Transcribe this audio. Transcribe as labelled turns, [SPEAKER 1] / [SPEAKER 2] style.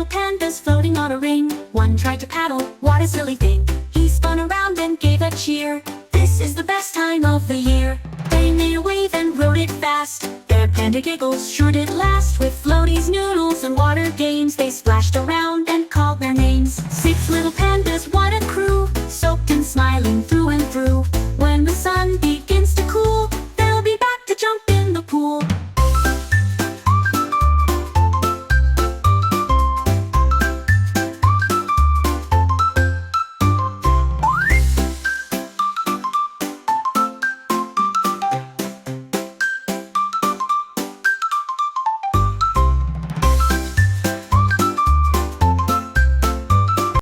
[SPEAKER 1] little pandas floating on a ring. One tried to paddle, what a silly thing. He spun around and gave a cheer. This is the best time of the year. They made a wave and rode it fast. Their panda giggles sure did last. With floaties, noodles, and water games, they